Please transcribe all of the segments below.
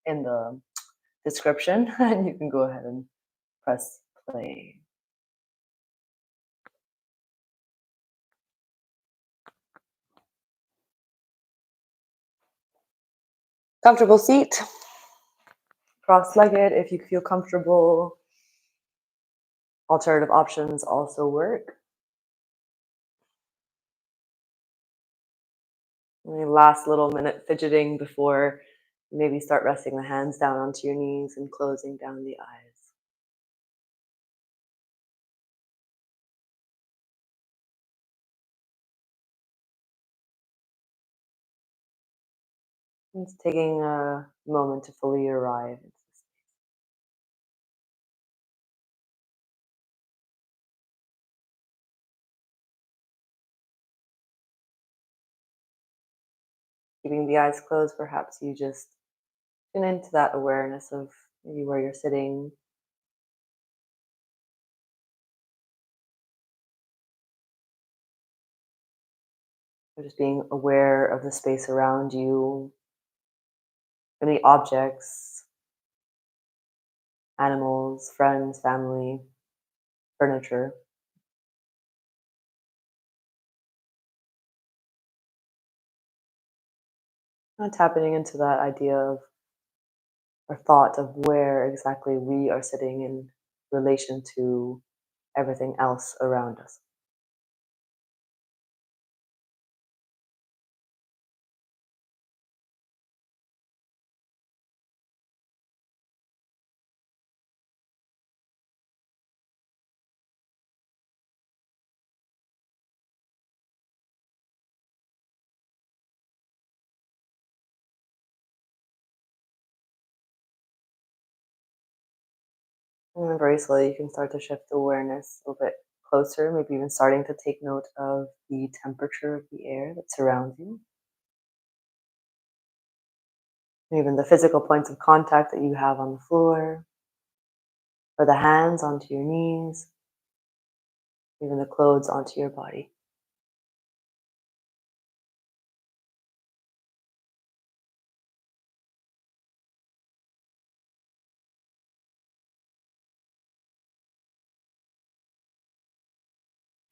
in the description, and you can go ahead and press play. Comfortable seat, cross-legged if you feel comfortable. Alternative options also work. Maybe last little minute fidgeting before maybe start resting the hands down onto your knees and closing down the eyes. And it's taking a moment to fully arrive into this. Keeping the eyes closed, perhaps you just tune into that awareness of maybe where you're sitting, or just being aware of the space around you, any objects, animals, friends, family, furniture. Not tapping into that idea of or thought of where exactly we are sitting in relation to everything else around us. And then very slowly, you can start to shift the awareness a little bit closer, maybe even starting to take note of the temperature of the air that surrounds you, even the physical points of contact that you have on the floor, or the hands onto your knees, even the clothes onto your body.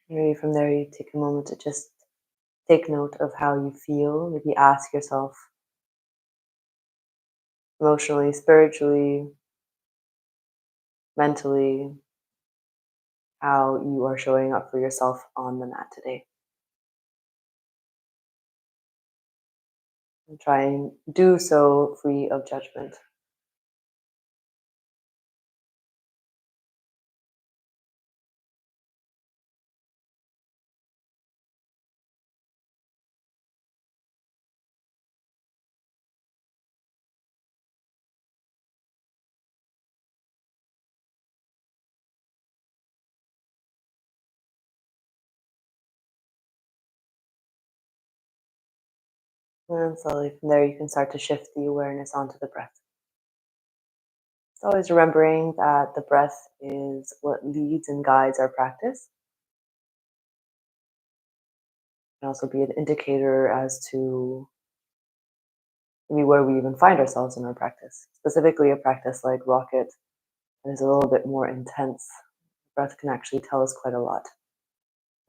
Maybe from there, you take a moment to just take note of how you feel. Maybe ask yourself emotionally, spiritually, mentally, how you are showing up for yourself on the mat today. And try and do so free of judgment. And then slowly from there, you can start to shift the awareness onto the breath. It's always remembering that the breath is what leads and guides our practice. It can also be an indicator as to maybe where we even find ourselves in our practice. Specifically, a practice like Rocket that is a little bit more intense. Breath can actually tell us quite a lot.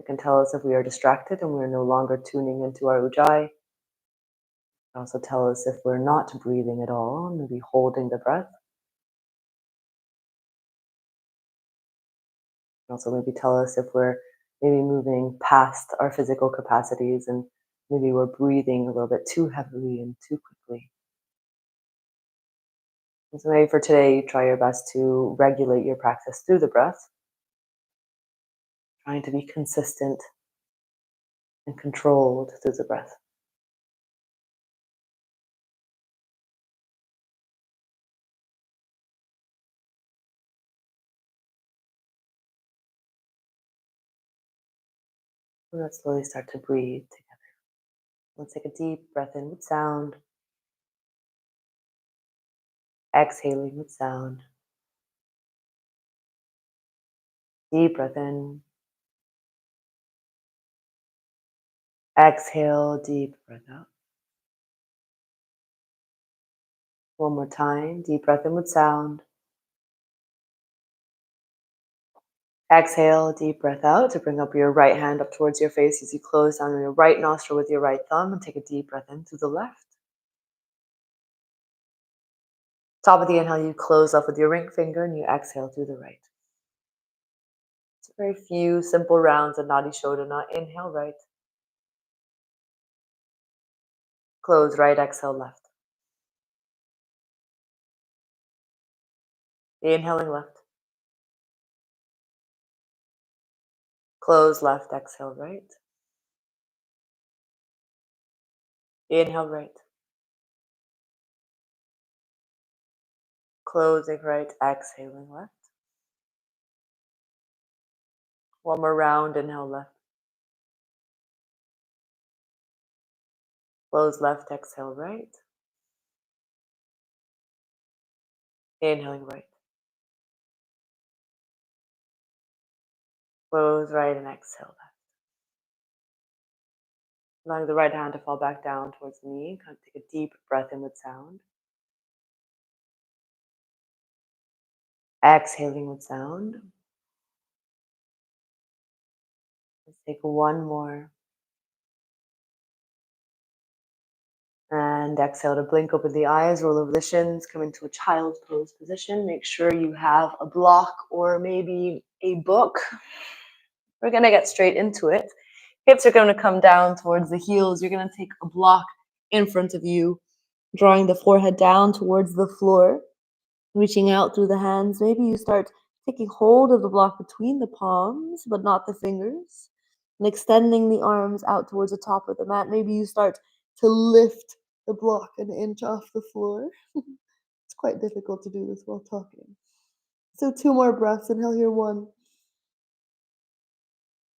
It can tell us if we are distracted and we're no longer tuning into our ujjayi. It can also tell us if we're not breathing at all, maybe holding the breath. It can also maybe tell us if we're maybe moving past our physical capacities and maybe we're breathing a little bit too heavily and too quickly. And so maybe for today, you try your best to regulate your practice through the breath, trying to be consistent and controlled through the breath. And let's slowly start to breathe together. Let's take a deep breath in with sound, exhaling with sound. Deep breath in, exhale, deep breath out. One more time. Deep breath in with sound. Exhale, deep breath out to bring up your right hand up towards your face as you close down on your right nostril with your right thumb and take a deep breath in through the left. Top of the inhale, you close up with your ring finger and you exhale through the right. It's a very few simple rounds of Nadi Shodhana. Inhale right. Close right, exhale left. Inhaling left. Close left, exhale right. Inhale right. Closing right, exhaling left. One more round, inhale left. Close left, exhale right. Inhaling right. Close right and exhale left. Allowing the right hand to fall back down towards the knee. Kind of take a deep breath in with sound. Exhaling with sound. Let's take one more. And exhale to blink open the eyes, roll over the shins, come into a child's pose position. Make sure you have a block or maybe a book. We're going to get straight into it. Hips are going to come down towards the heels. You're going to take a block in front of you, drawing the forehead down towards the floor, reaching out through the hands. Maybe you start taking hold of the block between the palms, but not the fingers, and extending the arms out towards the top of the mat. Maybe you start to lift the block an inch off the floor. It's quite difficult to do this while talking. So 2 more breaths. Inhale here, 1.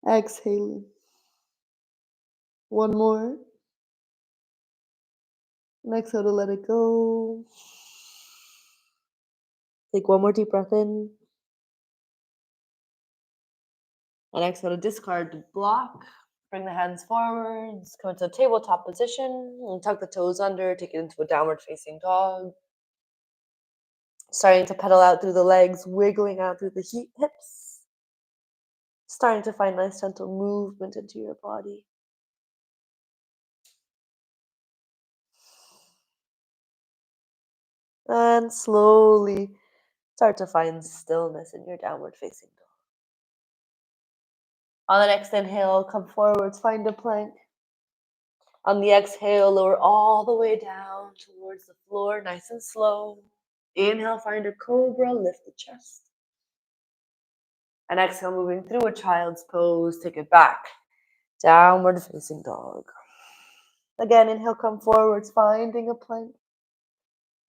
Exhaling. 1 more. And exhale to let it go. Take 1 more deep breath in. And exhale to discard the block. Bring the hands forwards. Come into a tabletop position. And tuck the toes under. Take it into a downward facing dog. Starting to pedal out through the legs, wiggling out through the hips. Starting to find nice gentle movement into your body. And slowly start to find stillness in your downward facing dog. On the next inhale, come forwards, find a plank. On the exhale, lower all the way down towards the floor, nice and slow. Inhale, find a cobra, lift the chest. And exhale, moving through a child's pose, take it back. Downward facing dog. Again, inhale, come forwards, finding a plank.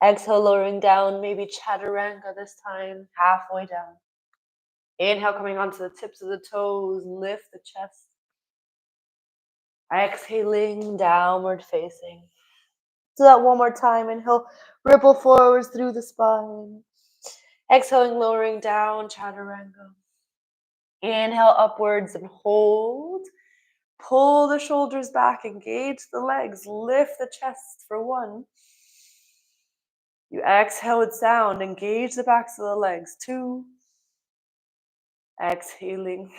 Exhale, lowering down, maybe chaturanga this time, halfway down. Inhale, coming onto the tips of the toes, lift the chest. Exhaling, downward facing. Do that 1 more time. Inhale, ripple forwards through the spine. Exhaling, lowering down, chaturanga. Inhale, upwards and hold. Pull the shoulders back, engage the legs, lift the chest for 1. You exhale with sound, engage the backs of the legs. 2. Exhaling.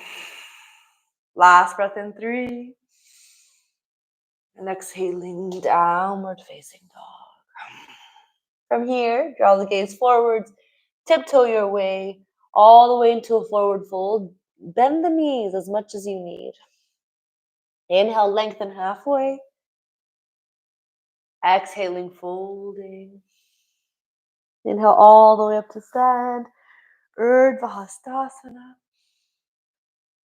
Last breath in 3. And exhaling, downward facing dog. From here, draw the gaze forwards, tiptoe your way all the way into a forward fold. Bend the knees as much as you need. Inhale, lengthen halfway. Exhaling, folding. Inhale all the way up to stand. Urdhva Hastasana.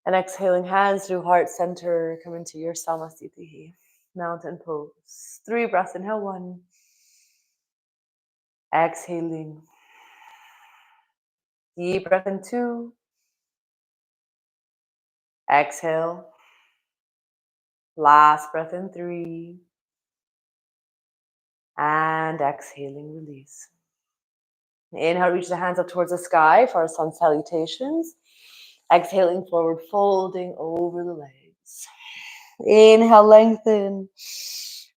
And exhaling, hands through heart center, come into your Samasthiti, mountain pose. 3 breaths, inhale 1. Exhaling. Deep breath in 2. Exhale. Last breath in 3. And exhaling, release. Inhale, reach the hands up towards the sky for our sun salutations. Exhaling forward, folding over the legs. Inhale, lengthen.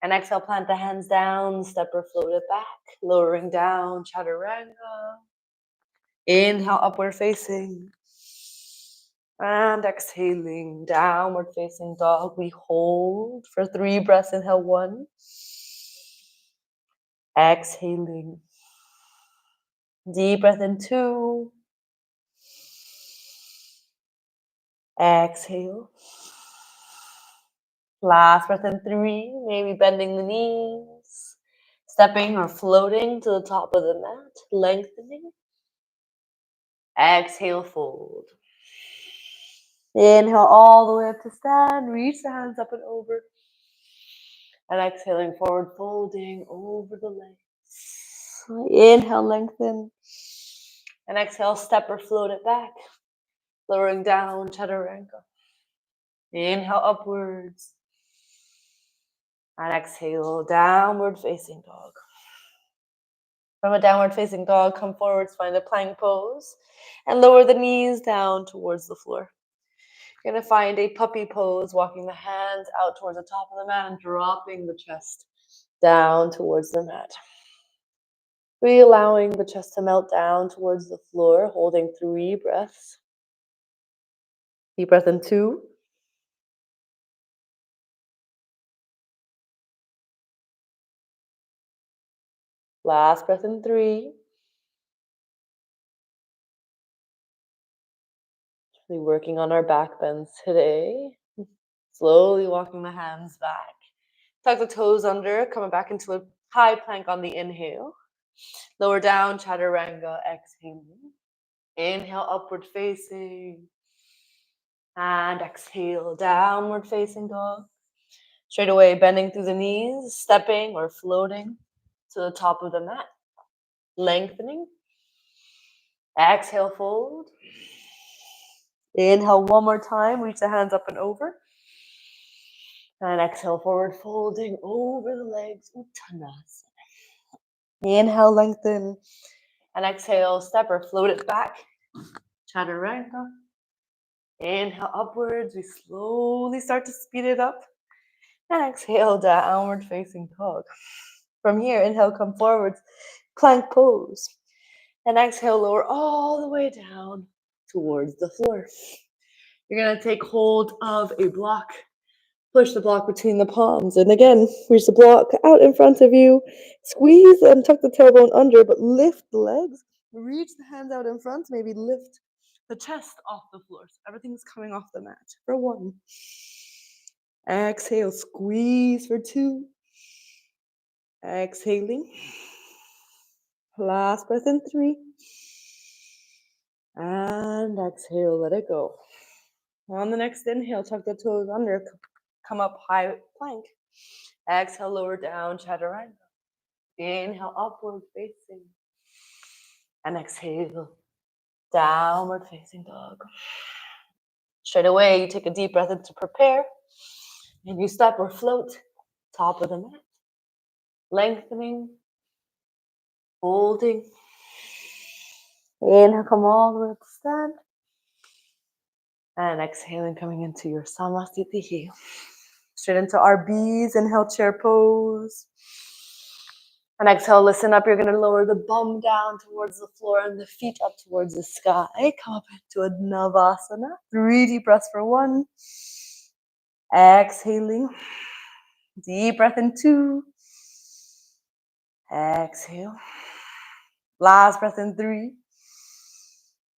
And exhale, plant the hands down, step or float it back. lowering down, chaturanga. Inhale, upward facing. And exhaling, downward facing dog. We hold for 3 breaths. Inhale, 1. Exhaling. Deep breath in 2. Exhale. Last breath in 3. Maybe bending the knees. Stepping or floating to the top of the mat. Lengthening. Exhale, fold. Inhale all the way up to stand. Reach the hands up and over. And exhaling, forward folding over the legs. Inhale, lengthen. And exhale, step or float it back. Lowering down, chaturanga. Inhale, upwards. And exhale, downward facing dog. From a downward facing dog, come forwards, find a plank pose. And lower the knees down towards the floor. You're going to find a puppy pose, walking the hands out towards the top of the mat and dropping the chest down towards the mat. Allowing the chest to melt down towards the floor, holding 3 breaths. Deep breath in 2. Last breath in 3. Really working on our back bends today. Slowly walking the hands back. Tuck the toes under, coming back into a high plank on the inhale. Lower down, chaturanga, exhaling. Inhale, upward facing. And exhale, downward facing dog. Straight away, bending through the knees, stepping or floating to the top of the mat. Lengthening. Exhale, fold. Inhale one more time, reach the hands up and over. And exhale, forward folding over the legs, Uttanasana. Inhale, lengthen. And exhale, step or float it back. Chaturanga. Inhale, upwards. We slowly start to speed it up. And exhale, downward facing dog. From here, inhale, come forwards, plank pose. And exhale, lower all the way down towards the floor. You're going to take hold of a block. Push the block between the palms. And again, reach the block out in front of you. Squeeze and tuck the tailbone under, but lift the legs. Reach the hands out in front. Maybe lift the chest off the floor. So everything's coming off the mat. For 1. Exhale, squeeze for 2. Exhaling. Last breath in 3. And exhale, let it go. On the next inhale, tuck the toes under, come up high plank. Exhale, lower down, chaturanga. Inhale, upward facing. And exhale, downward facing dog. Straight away, you take a deep breath in to prepare. And you step or float, top of the mat. Lengthening, folding. Inhale, come all the way up to stand. And exhaling, coming into your Samasthiti. Straight into our B's, inhale, chair pose. And exhale, listen up. You're going to lower the bum down towards the floor and the feet up towards the sky. Come up into a Navasana. 3 deep breaths for 1. Exhaling. Deep breath in 2. Exhale. Last breath in 3.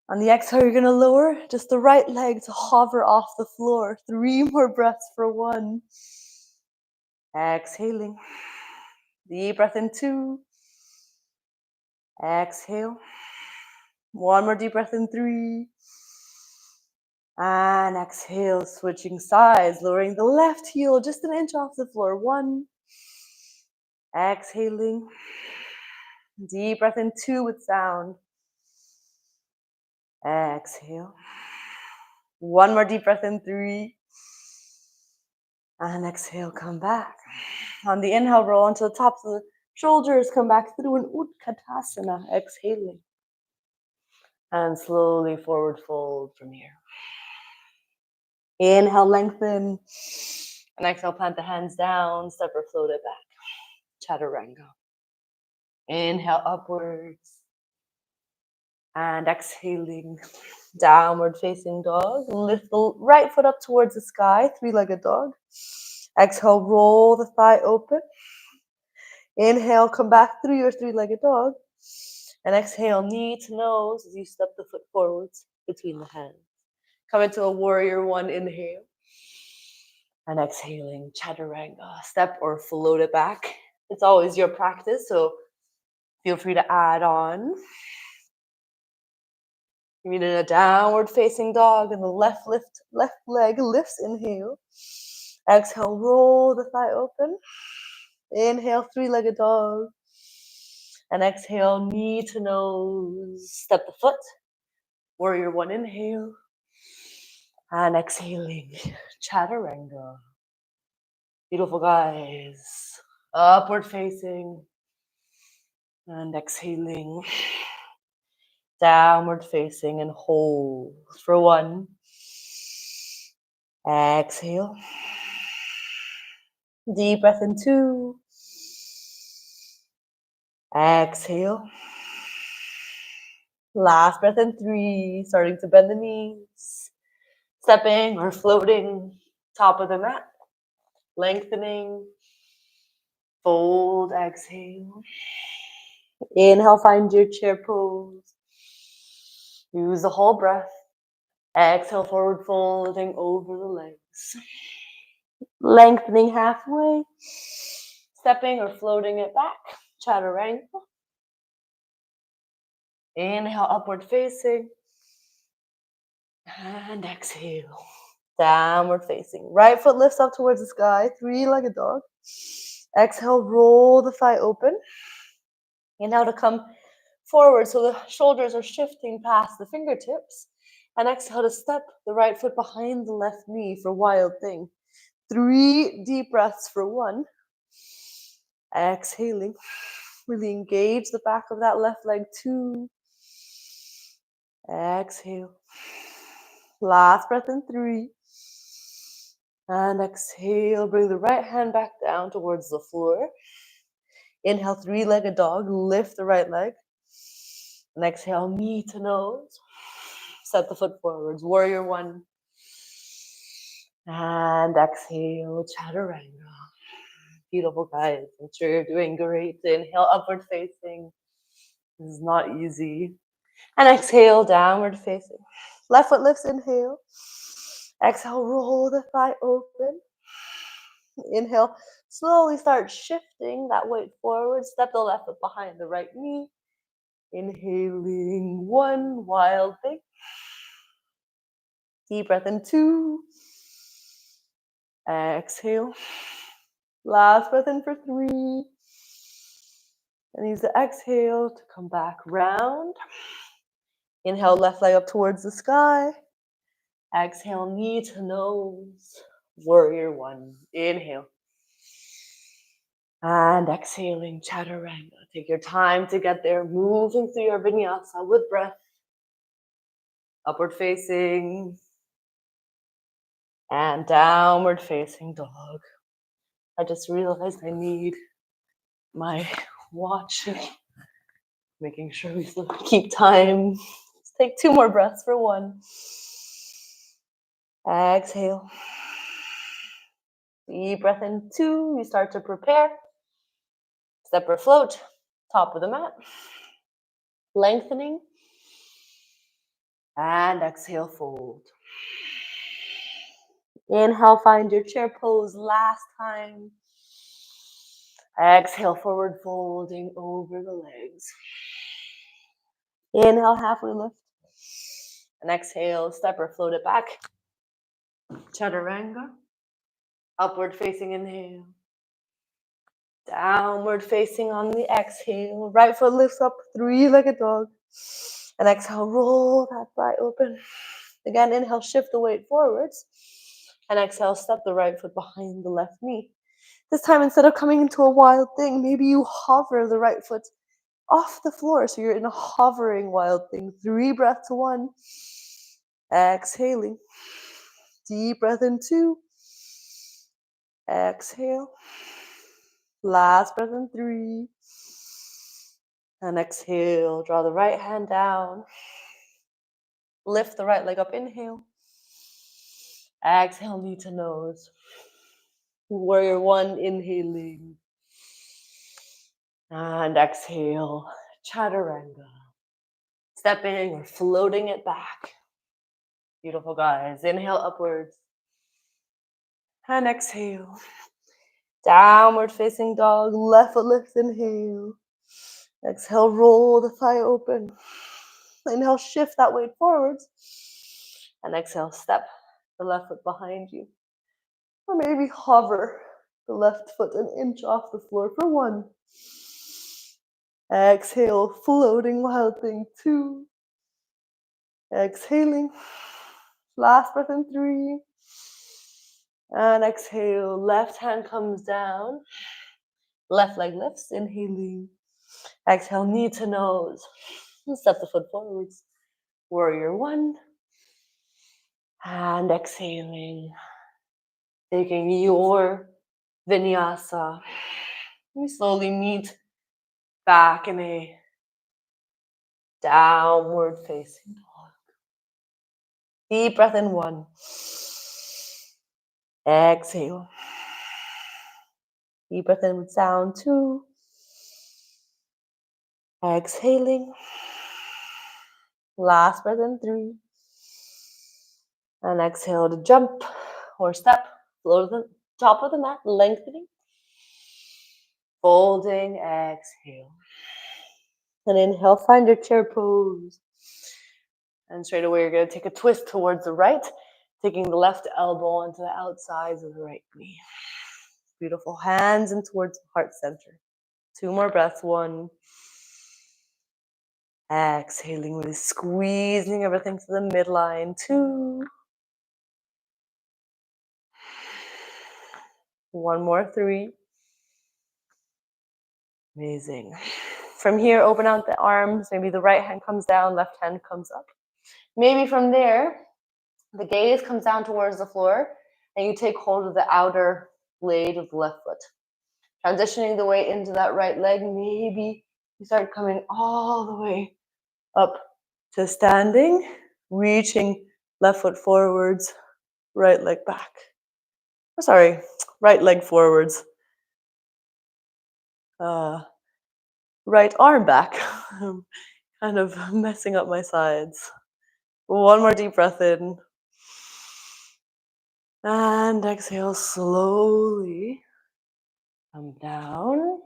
On the exhale, you're going to lower just the right leg to hover off the floor. 3 more breaths for 1. Exhaling. Deep breath in 2. Exhale. 1 more deep breath in 3. And exhale, switching sides, lowering the left heel just an inch off the floor. 1. Exhaling. Deep breath in 2 with sound. Exhale. 1 more deep breath in 3. And exhale, come back. On the inhale, roll onto the tops of the shoulders, come back through an Utkatasana, exhaling. And slowly forward fold from here. Inhale, lengthen. And exhale, plant the hands down, step or float it back. Chaturanga. Inhale upwards. And exhaling, downward facing dog. Lift the right foot up towards the sky, three-legged dog. Exhale, roll the thigh open. Inhale, come back through your three-legged dog. And exhale, knee to nose as you step the foot forwards between the hands. Come into a warrior one, inhale. And exhaling, chaturanga. Step or float it back. It's always your practice, so feel free to add on. You meet in a downward facing dog and the left leg lifts, inhale. Exhale, roll the thigh open. Inhale, three-legged dog. And exhale, knee to nose. Step the foot. Warrior one, inhale. And exhaling, chaturanga. Beautiful, guys. Upward facing. And exhaling. Downward facing and hold for one. Exhale. Deep breath in two. Exhale. Last breath in three. Starting to bend the knees. Stepping or floating. Top of the mat. Lengthening. Fold. Exhale. Inhale, find your chair pose. Use the whole breath. Exhale, forward folding over the legs. Lengthening halfway. Stepping or floating it back. Chaturanga. Inhale, upward facing. And exhale. Downward facing. Right foot lifts up towards the sky. Three-legged dog. Exhale, roll the thigh open. Inhale to come forward so the shoulders are shifting past the fingertips. And exhale to step the right foot behind the left knee for wild thing. 3 deep breaths for one. Exhaling. Really engage the back of that left leg. 2. Exhale. Last breath in 3. And exhale. Bring the right hand back down towards the floor. Inhale, three-legged dog. Lift the right leg. And exhale, knee to nose. Set the foot forwards. Warrior one. And exhale, chaturanga. Beautiful, guys. I'm sure you're doing great. Inhale, upward facing. This is not easy. And exhale, downward facing. Left foot lifts, inhale. Exhale, roll the thigh open. Inhale, slowly start shifting that weight forward. Step the left foot behind the right knee. Inhaling, one, wild thing. Deep breath in 2. Exhale. Last breath in for 3. And use the exhale to come back round. Inhale, left leg up towards the sky. Exhale, knee to nose. Warrior one. Inhale. And exhaling, chaturanga. Take your time to get there. Moving through your vinyasa with breath. Upward facing. And downward facing dog. I just realized I need my watch. Making sure we still keep time. Let's take 2 more breaths for one. Exhale. Deep breath in 2. You start to prepare. Step or float. Top of the mat. Lengthening. And exhale, fold. Inhale, find your chair pose last time. Exhale, forward folding over the legs. Inhale, halfway lift. And exhale, step or float it back. Chaturanga. Upward facing inhale. Downward facing on the exhale. Right foot lifts up, three-legged dog. And exhale, roll that thigh open. Again, inhale, shift the weight forwards. And exhale, step the right foot behind the left knee. This time, instead of coming into a wild thing, maybe you hover the right foot off the floor. So you're in a hovering wild thing. 3 breaths to 1. Exhaling. Deep breath in 2. Exhale. Last breath in 3. And exhale, draw the right hand down. Lift the right leg up, inhale. Exhale, knee to nose. Warrior one, inhaling. And exhale, chaturanga. Stepping or floating it back. Beautiful, guys. Inhale upwards. And exhale. Downward facing dog. Left foot lifts, inhale. Exhale, roll the thigh open. Inhale, shift that weight forwards. And exhale, step the left foot behind you. Or maybe hover the left foot an inch off the floor for one. Exhale, floating wild thing, two. Exhaling. Last breath in, three. And exhale, left hand comes down. Left leg lifts, inhaling. Exhale, knee to nose. And step the foot forwards. Warrior one. And exhaling. Taking your vinyasa. We slowly meet back in a downward facing dog. Deep breath in, one. Exhale. Deep breath in with sound, two. Exhaling. Last breath in, three. And exhale to jump or step. Float to the top of the mat, lengthening. Folding, exhale. And inhale, find your chair pose. And straight away, you're going to take a twist towards the right, taking the left elbow onto the outsides of the right knee. Beautiful. Hands in towards the heart center. Two more breaths. One. Exhaling, really squeezing everything to the midline. Two. One more. Three. Amazing. From here, open out the arms. Maybe the right hand comes down, left hand comes up. Maybe from there, the gaze comes down towards the floor, and you take hold of the outer blade of the left foot. Transitioning the weight into that right leg, maybe you start coming all the way up to standing, reaching left foot forwards, right leg back. Oh, sorry, right leg forwards. Right arm back. I'm kind of messing up my sides. One more deep breath in. And exhale slowly. Come down.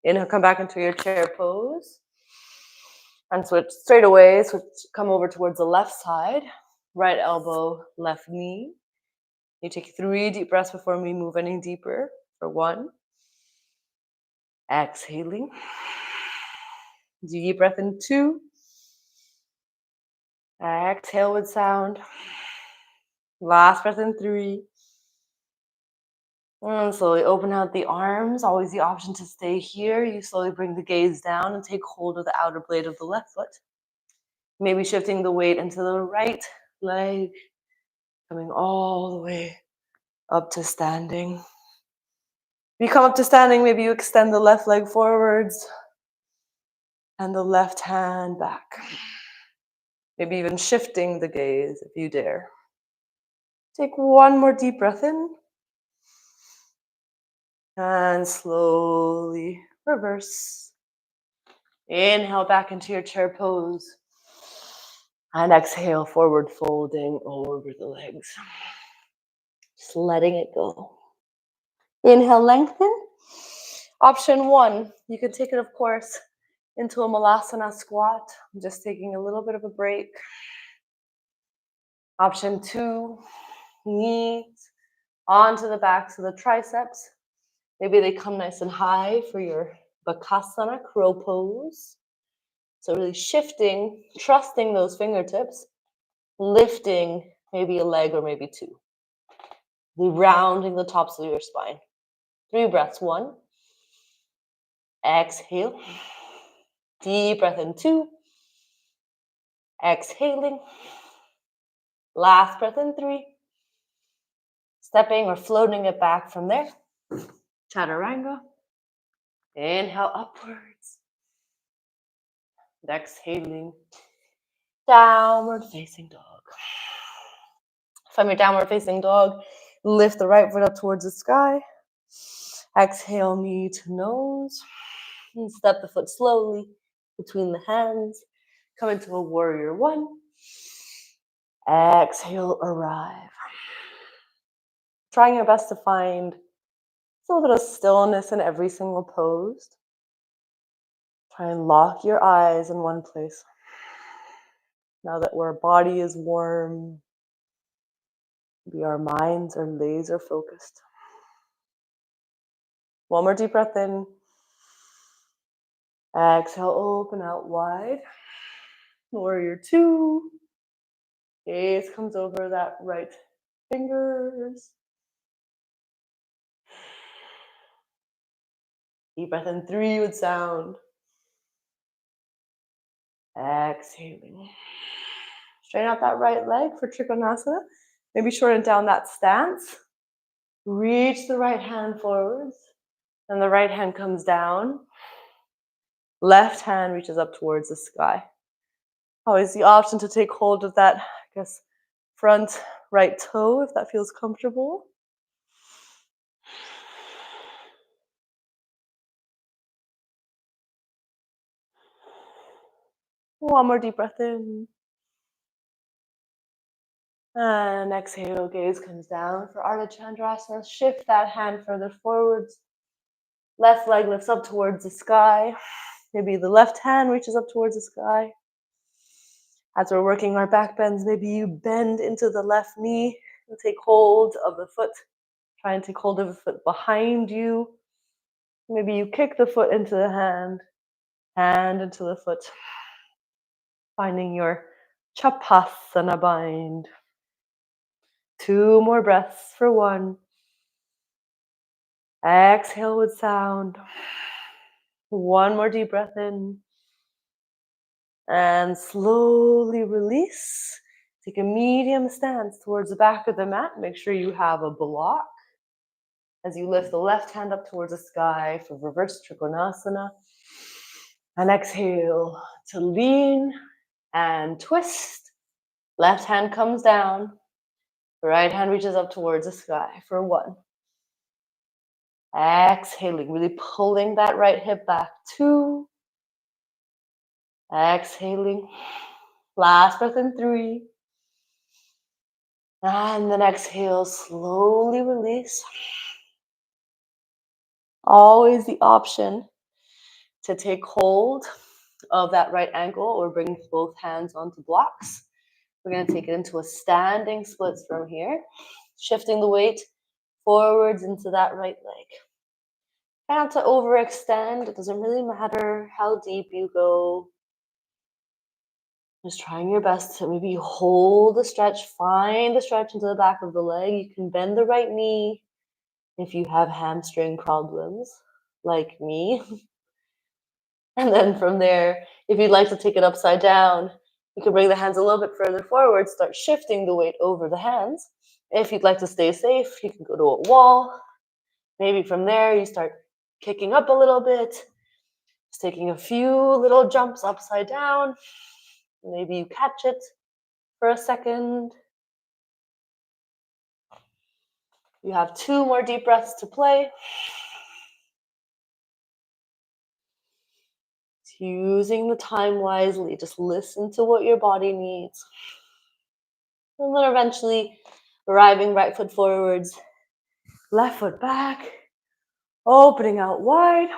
Inhale, come back into your chair pose. And switch straight away, come over towards the left side. Right elbow, left knee. You take 3 deep breaths before we move any deeper. For 1. Exhaling. Deep breath in 2. Exhale with sound. Last breath in 3. And slowly open out the arms. Always the option to stay here. You slowly bring the gaze down and take hold of the outer blade of the left foot. Maybe shifting the weight into the right leg. Coming all the way up to standing. If you come up to standing, maybe you extend the left leg forwards and the left hand back. Maybe even shifting the gaze if you dare. Take 1 more deep breath in. And slowly reverse. Inhale back into your chair pose. And exhale, forward folding over the legs. Just letting it go. Inhale, lengthen. Option 1, you can take it, of course, into a malasana squat. I'm just taking a little bit of a break. Option 2, knees onto the backs of the triceps. Maybe they come nice and high for your bakasana, crow pose. So really shifting, trusting those fingertips, lifting maybe a leg or maybe 2. Rounding the tops of your spine. 3 breaths. 1. Exhale. Deep breath in. 2. Exhaling. Last breath in. 3. Stepping or floating it back from there. Chaturanga. Inhale upwards. And exhaling, downward facing dog. From your downward facing dog, lift the right foot up towards the sky. Exhale, knee to nose. And step the foot slowly between the hands. Come into a warrior one. Exhale, arrive. Trying your best to find a little bit of stillness in every single pose. Try and lock your eyes in one place. Now that our body is warm, maybe our minds are laser focused. One more deep breath in. Exhale, open out wide. Warrior two. Gaze comes over that right fingers. Deep breath in, 3 with sound. Exhaling. Straighten out that right leg for Trikonasana. Maybe shorten down that stance. Reach the right hand forwards. And the right hand comes down. Left hand reaches up towards the sky. Always the option to take hold of that, front right toe if that feels comfortable. One more deep breath in. And exhale, gaze comes down for Ardha Chandrasana. Shift that hand further forwards. Left leg lifts up towards the sky. Maybe the left hand reaches up towards the sky. As we're working our back bends, maybe you bend into the left knee and take hold of the foot. Try and take hold of the foot behind you. Maybe you kick the foot into the hand into the foot. Finding your Chapasana bind. 2 more breaths for 1. Exhale with sound. 1 more deep breath in. And slowly release. Take a medium stance towards the back of the mat. Make sure you have a block. As you lift the left hand up towards the sky for reverse Trikonasana. And exhale to lean and twist. Left hand comes down. Right hand reaches up towards the sky for 1. Exhaling, really pulling that right hip back. 2. Exhaling. Last breath in 3. And then exhale, slowly release. Always the option to take hold of that right ankle or bring both hands onto blocks. We're going to take it into a standing splits from here, shifting the weight forwards into that right leg. Try not to overextend. It doesn't really matter how deep you go. Just trying your best to maybe hold the stretch, find the stretch into the back of the leg. You can bend the right knee if you have hamstring problems, like me. And then from there, if you'd like to take it upside down, you can bring the hands a little bit further forward, start shifting the weight over the hands. If you'd like to stay safe, you can go to a wall. Maybe from there, you start kicking up a little bit, just taking a few little jumps upside down. Maybe you catch it for a second. You have 2 more deep breaths to play. Using the time wisely, just listen to what your body needs. And then eventually arriving right foot forwards, left foot back, opening out wide,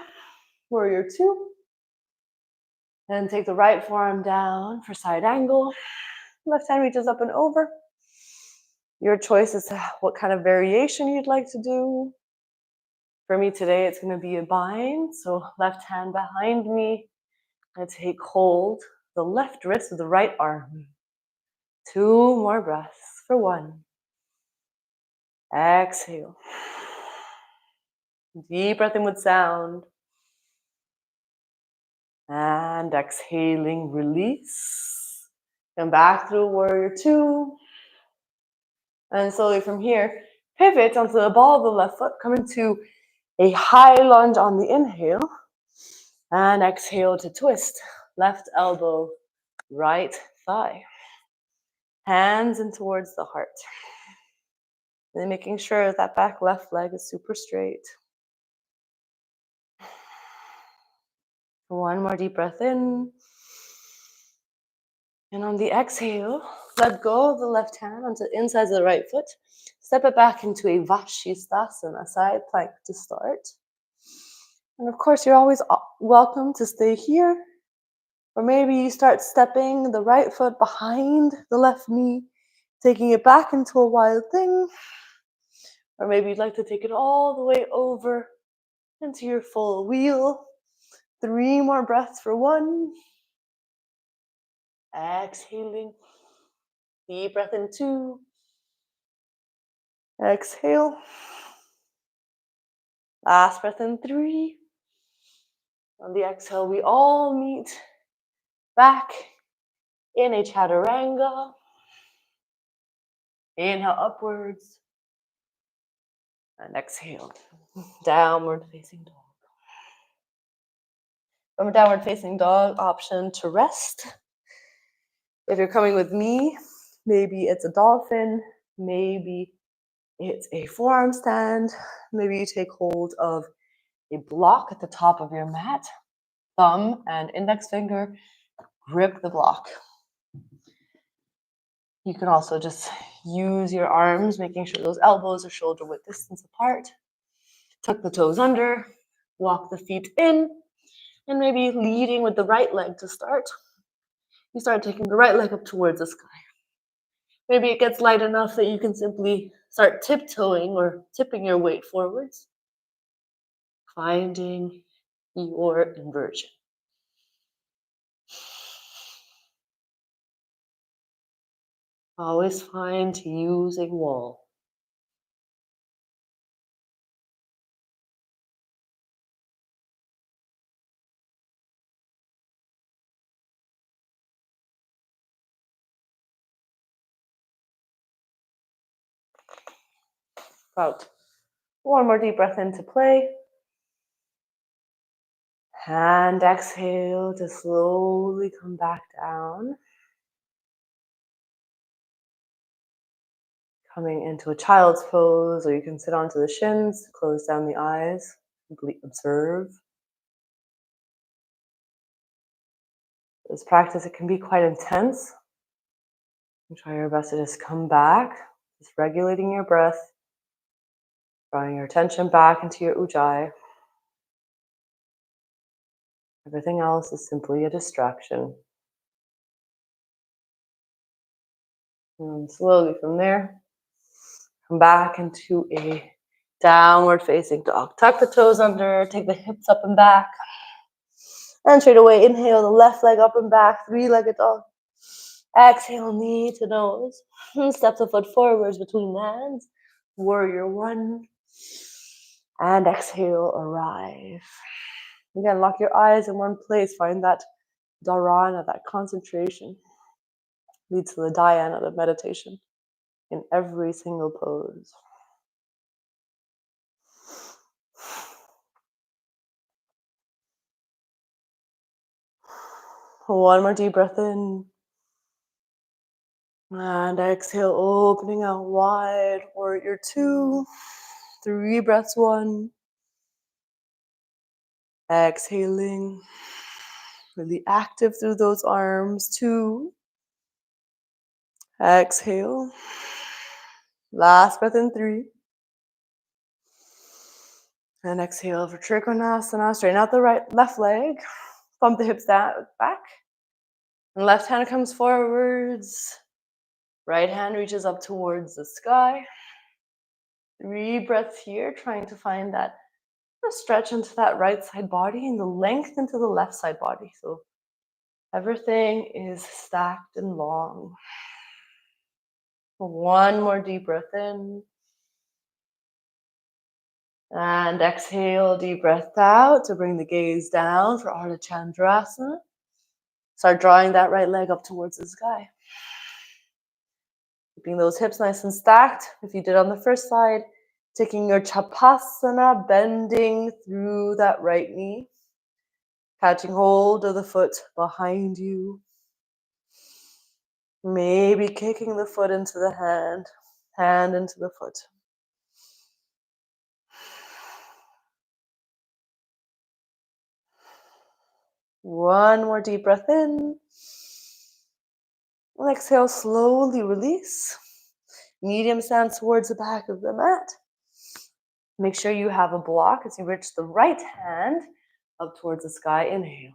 warrior 2. Then take the right forearm down for side angle. Left hand reaches up and over. Your choice is what kind of variation you'd like to do. For me today, it's going to be a bind. So left hand behind me. And take hold the left wrist of the right arm. 2 more breaths for 1. Exhale. Deep breath in with sound. And exhaling, release. Come back through warrior 2. And slowly from here, pivot onto the ball of the left foot. Come into a high lunge on the inhale. And exhale to twist. left elbow, right thigh. Hands in towards the heart. And making sure that back left leg is super straight. One more deep breath in. And on the exhale, let go of the left hand onto the insides of the right foot. Step it back into a Vashisthasana, side plank to start. And of course, you're always welcome to stay here. Or maybe you start stepping the right foot behind the left knee, taking it back into a wild thing. Or maybe you'd like to take it all the way over into your full wheel. 3 more breaths for 1. Exhaling. Deep breath in 2. Exhale. Last breath in 3. On the exhale, we all meet back in a chaturanga. Inhale upwards. And exhale. Downward facing dog. From a downward facing dog, option to rest. If you're coming with me, maybe it's a dolphin, maybe it's a forearm stand, maybe you take hold of a block at the top of your mat, thumb and index finger, grip the block. You can also just use your arms, making sure those elbows are shoulder width distance apart. Tuck the toes under, walk the feet in, and maybe leading with the right leg to start. You start taking the right leg up towards the sky. Maybe it gets light enough that you can simply start tiptoeing or tipping your weight forwards, finding your inversion. Always find to use a wall. About 1 more deep breath into play. And exhale to slowly come back down. Coming into a child's pose, or you can sit onto the shins, close down the eyes, simply observe. This practice, it can be quite intense. And try your best to just come back, just regulating your breath, drawing your attention back into your ujjayi. Everything else is simply a distraction. And slowly from there, come back into a downward facing dog. Tuck the toes under, take the hips up and back. And straight away, inhale the left leg up and back, 3-legged dog. Exhale, knee to nose. Step the foot forwards between the hands. Warrior 1. And exhale, arrive. Again, lock your eyes in one place. Find that dharana, that concentration. Leads to the dhyana, the meditation, in every single pose. One more deep breath in. And exhale, opening out wide. Warrior 2. 3 breaths, 1. Exhaling. Really active through those arms. 2. Exhale. Last breath in 3. And exhale for Trikonasana. Straighten out the left leg. Bump the hips down, back. And left hand comes forwards. Right hand reaches up towards the sky. 3 breaths here, trying to find that stretch into that right side body and the length into the left side body. So everything is stacked and long. 1 more deep breath in. And exhale, deep breath out to bring the gaze down for Ardha Chandrasana. Start drawing that right leg up towards the sky. Keeping those hips nice and stacked. If you did on the first side, taking your Chapasana, bending through that right knee. Catching hold of the foot behind you. Maybe kicking the foot into the hand, hand into the foot. One more deep breath in. And exhale, slowly release. Medium stance towards the back of the mat. Make sure you have a block as you reach the right hand up towards the sky. Inhale.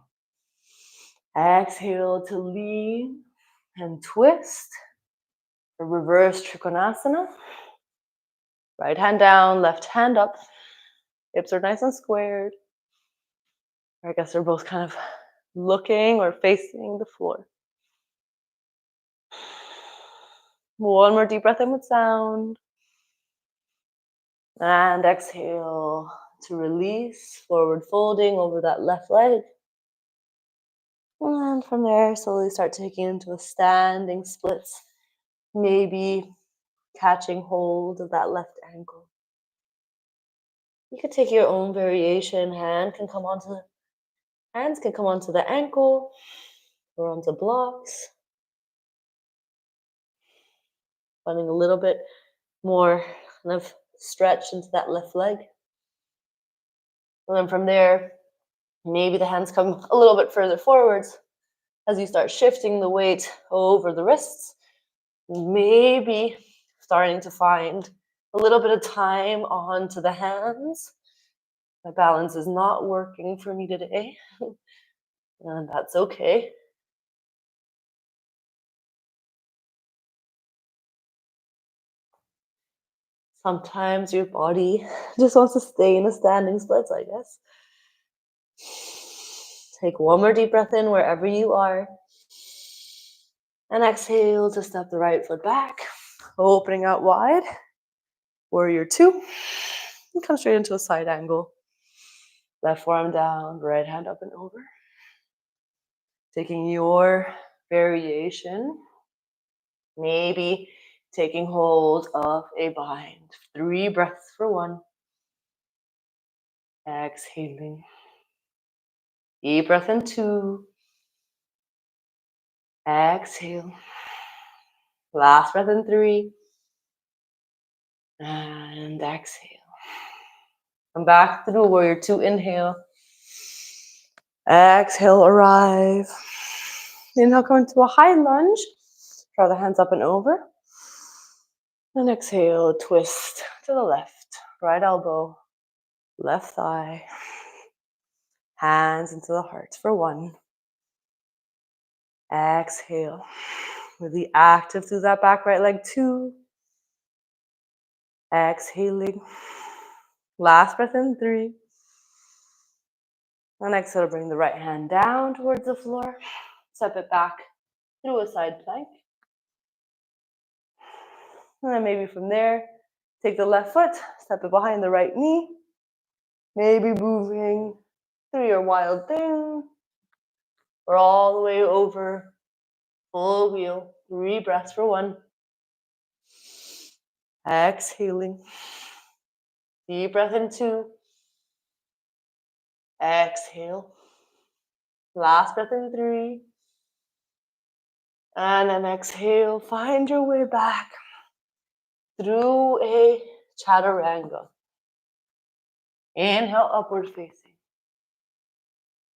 Exhale to lean and twist. A reverse trikonasana. Right hand down, left hand up. Hips are nice and squared. I guess they're both kind of looking or facing the floor. One more deep breath in with sound. And exhale to release, forward folding over that left leg. And from there, slowly start taking into a standing splits. Maybe catching hold of that left ankle. You could take your own variation. Hands can come onto the ankle or onto blocks. Finding a little bit more kind of stretch into that left leg. And then from there, maybe the hands come a little bit further forwards as you start shifting the weight over the wrists. Maybe starting to find a little bit of time onto the hands. My balance is not working for me today, and that's okay. Sometimes your body just wants to stay in a standing splits, I guess. Take one more deep breath in wherever you are. And exhale to step the right foot back, opening out wide. Warrior 2. And come straight into a side angle. Left forearm down, right hand up and over. Taking your variation. Maybe taking hold of a bind. 3 breaths for 1. Exhaling. Deep breath in 2. Exhale. Last breath in 3. And exhale. Come back through warrior 2. Inhale. Exhale, arrive. Inhale, come into a high lunge. Draw the hands up and over. And exhale, twist to the left. Right elbow, left thigh. Hands into the heart for 1. Exhale. Really active through that back right leg. 2. Exhaling. Last breath in 3. And exhale to bring the right hand down towards the floor. Step it back through a side plank. And then maybe from there, take the left foot, step it behind the right knee. Maybe moving through your wild thing. Or all the way over. Full wheel. 3 breaths for 1. Exhaling. Deep breath in 2. Exhale. Last breath in 3. And then exhale. Find your way back through a chaturanga. Inhale, upward facing.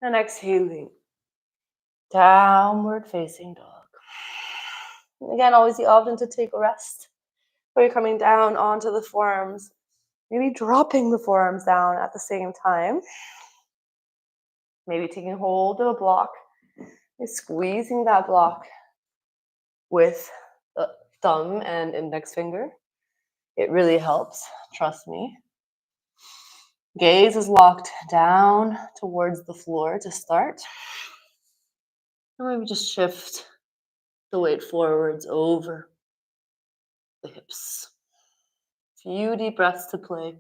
And exhaling. Downward facing dog. And again, always the option to take a rest. Where you're coming down onto the forearms. Maybe dropping the forearms down at the same time. Maybe taking hold of a block. Squeezing that block with the thumb and index finger. It really helps, trust me. Gaze is locked down towards the floor to start. And maybe just shift the weight forwards over the hips. Few deep breaths to play.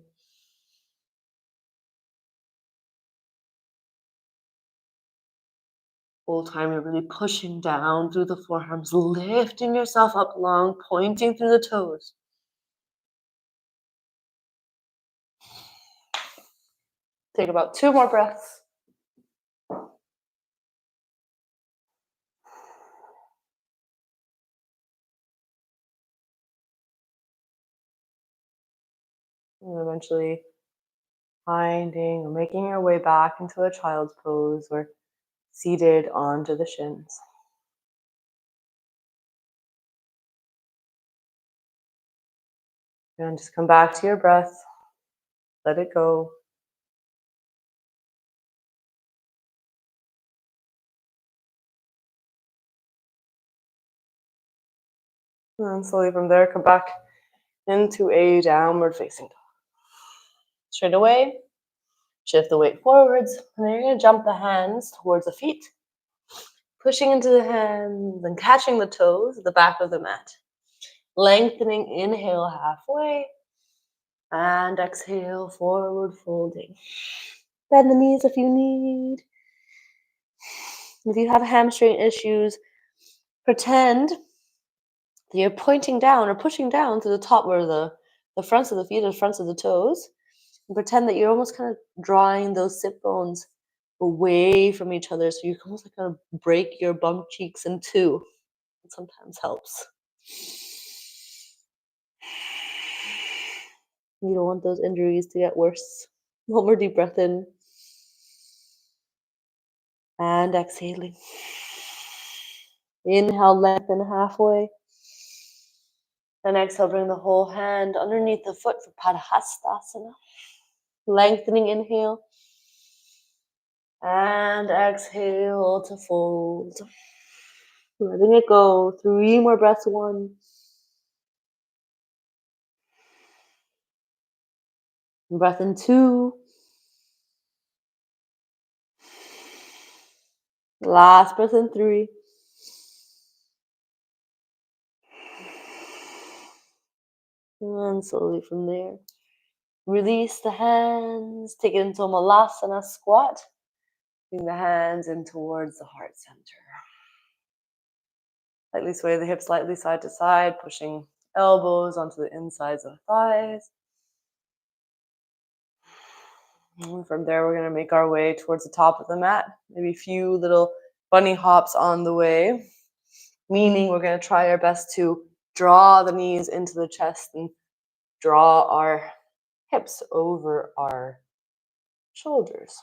Whole time you're really pushing down through the forearms, lifting yourself up long, pointing through the toes. Take about 2 more breaths. And eventually finding or making your way back into a child's pose or seated onto the shins. And just come back to your breath. Let it go. And slowly from there, come back into a downward facing dog. Straight away, shift the weight forwards. And then you're going to jump the hands towards the feet, pushing into the hands and catching the toes at the back of the mat. Lengthening, inhale halfway. And exhale, forward folding. Bend the knees if you need. If you have hamstring issues, pretend that you're pointing down or pushing down to the top where the fronts of the feet and fronts of the toes. And pretend that you're almost kind of drawing those sit bones away from each other. So you can almost kind of break your bum cheeks in two. It sometimes helps. You don't want those injuries to get worse. One more deep breath in. And exhaling. Inhale, lengthen halfway. Then exhale, bring the whole hand underneath the foot for Padahastasana. Lengthening inhale. And exhale to fold. Letting it go. 3 more breaths. 1. Breath in 2. Last breath in 3. And slowly from there, release the hands. Take it into a Malasana squat. Bring the hands in towards the heart center. Slightly sway the hips slightly side to side, pushing elbows onto the insides of the thighs. And from there, we're going to make our way towards the top of the mat. Maybe a few little bunny hops on the way, meaning we're going to try our best to draw the knees into the chest and draw our hips over our shoulders.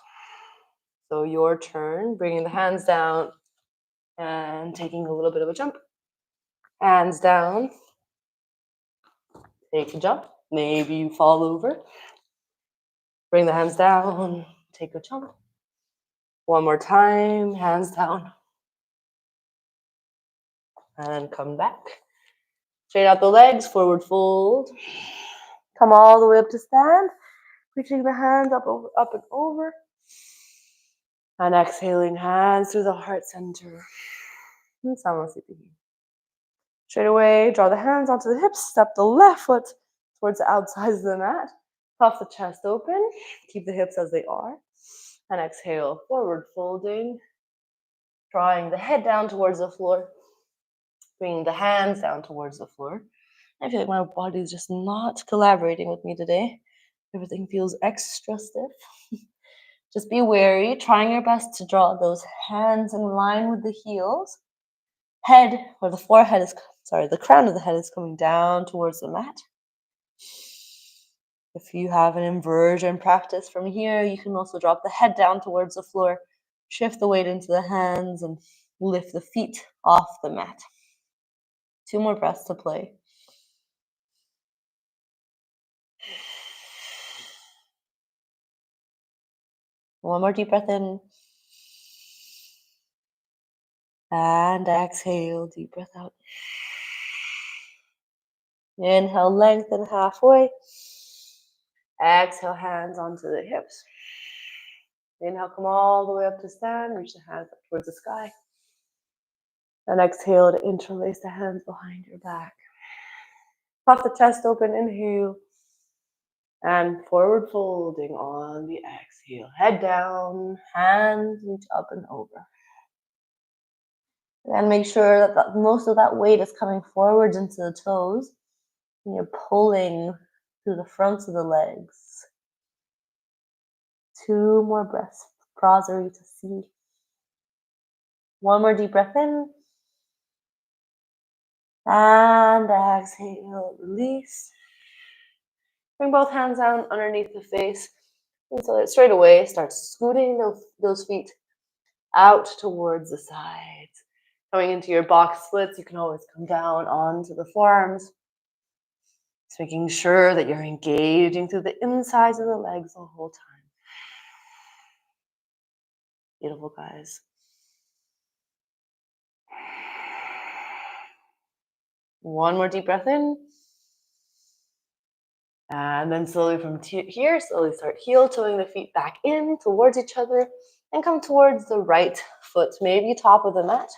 So your turn, bringing the hands down and taking a little bit of a jump. Hands down. Take a jump. Maybe you fall over. Bring the hands down. Take a jump. One more time. Hands down. And come back. Straight out the legs. Forward fold. Come all the way up to stand. Reaching the hands up and over. And exhaling, hands through the heart center. And Samasthiti. Straight away, draw the hands onto the hips. Step the left foot towards the outsides of the mat. Puff the chest open. Keep the hips as they are. And exhale, forward folding. Drawing the head down towards the floor. Bringing the hands down towards the floor. I feel like my body is just not collaborating with me today. Everything feels extra stiff. Just be wary, trying your best to draw those hands in line with the heels. Head, or the forehead is, the crown of the head is coming down towards the mat. If you have an inversion practice from here, you can also drop the head down towards the floor, shift the weight into the hands, and lift the feet off the mat. 2 more breaths to play. One more deep breath in. And exhale, deep breath out. Inhale, lengthen halfway. Exhale, hands onto the hips. Inhale, come all the way up to stand. Reach the hands up towards the sky. And exhale to interlace the hands behind your back. Puff the chest open, inhale. And forward folding on the exhale. Head down, hands reach up and over. And make sure that most of that weight is coming forwards into the toes. And you're pulling through the fronts of the legs. 2 more breaths. Prasarita C. One more deep breath in. And exhale, release. Bring both hands down underneath the face. And so that straight away, start scooting those feet out towards the sides. Coming into your box splits, you can always come down onto the forearms. Just making sure that you're engaging through the insides of the legs the whole time. Beautiful, guys. One more deep breath in. And then slowly from here, slowly start heel toeing the feet back in towards each other and come towards the right foot, maybe top of the mat,